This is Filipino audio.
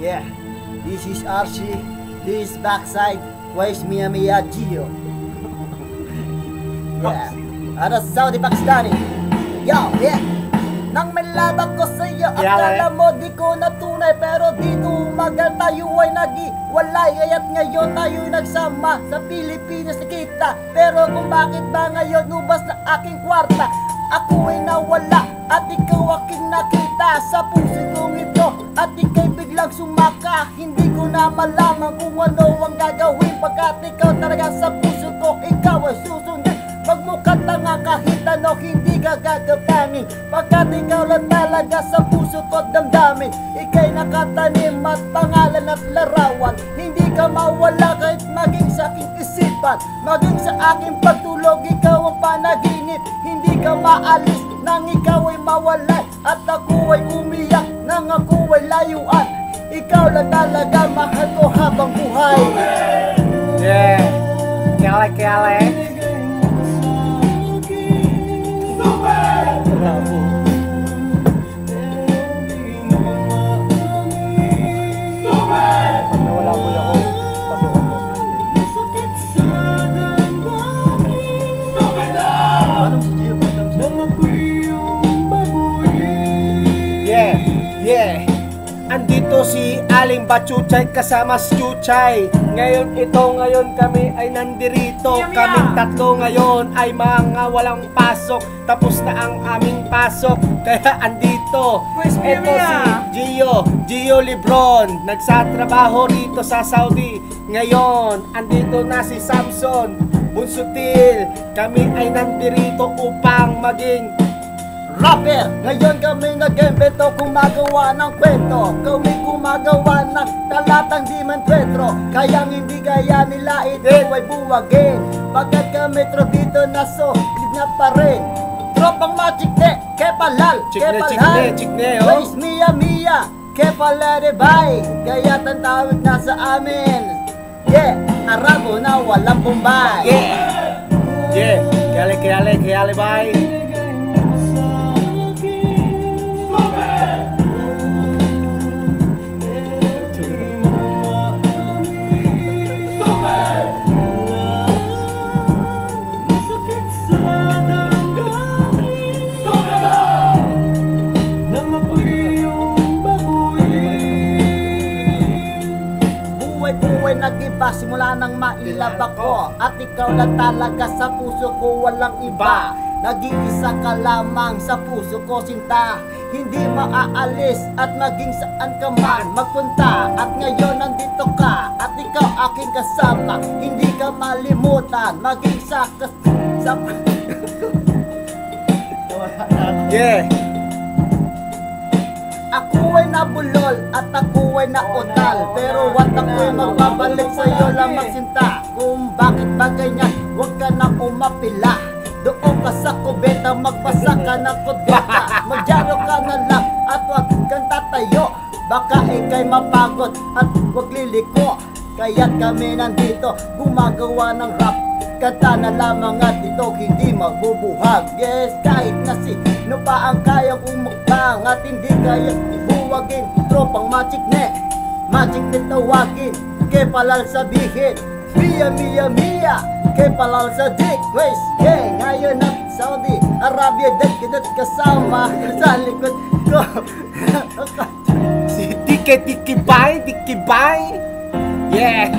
Yeah, this is Archie, this is Backside, where's Mia Mia Gio? Yeah, ada Saudi Pakistani. Yo, yeah. Nang may labag ko sa'yo, akala mo di ko natunay, pero dito umagal tayo ay nag-iwalay. Kaya't ngayon tayo'y nagsama sa Pilipinas na kita. Pero kung bakit ba ngayon ubas na aking kwarta, ako ay nawala at ikaw aking nakita sa puso kong ito, at ika'y biglang sumaka. Hindi ko na malaman kung ano ang gagawin, pagkat ikaw talaga sa puso ko, ikaw ay susundin. Magmukha tanga kahit ano, hindi ka gagapangin, pagkat ikaw lang talaga sa puso ko't damdamin. Ika'y nakatanim at pangalan at larawan, hindi ka mawala kahit maging sa aking isipan. Maging sa aking pagtulog, ikaw ang panaginip, hindi ka maalis nang ikaw ay mawala. At ako ay umiyak nang ako ay layuan, ikaw lang talaga mahal ko habang buhay. Yeah, kele-kele. Yeah, andito si Aling Bachuchay kasama si Chuchay. Ngayon kami ay nandirito. Kaming tatlo ngayon ay mga walang pasok, tapos na ang aming pasok, kaya andito. Ito si Gio Lebron, nagsatrabaho rito sa Saudi. Ngayon andito na si Samson Bunsutil. Kami ay nandirito upang maging rapper. Ngayon kami nag-invento, gumagawa ng kwento. Kami gumagawa ng talatang di man twetro, kayang hindi kaya nila ito ay buwagin. Pagkat kami dito na solid na pa rin. Tropang machikne, kepalal, chikne, oh. Where's Mia Mia, kepalade bay. Kaya tantawid na sa amin. Yeah, Arabo na walang Bombay. Yeah, kele bay. Buhay nag-iba simula nang mailab ako, at ikaw lang talaga sa puso ko, walang iba. Nag-iisa ka lamang sa puso ko, sinta. Hindi maaalis at maging saan ka man magpunta. At ngayon nandito ka, at ikaw aking kasama. Hindi ka malimutan, maging sa Yeah. Ako ay nabulol at ako ay nautal, pero what ako'y magbabalik sa'yo lamang sinta. Kung bakit ba ganyan, huwag ka na umapila. Doon ka sa kubeta, magbasa ka ng kodeta. Magyaro ka na lang at huwag kang tatayo, baka ika'y mapagod at huwag liliko. Kaya't kami nandito, gumagawa ng rap. Kanta na lamang at ito hindi magbubuhag. Yes, kahit na sino pa ang kayang umakbang at hindi kayang ibuwagin. Tropang machikne tawagin, kepalal sabihin. Mia Mia Mia, kepalal sa dick. Wes, yeah, ngayon at Saudi Arabia dagdagat kasama sa likod ko. Si Tiki Bay. Yeah.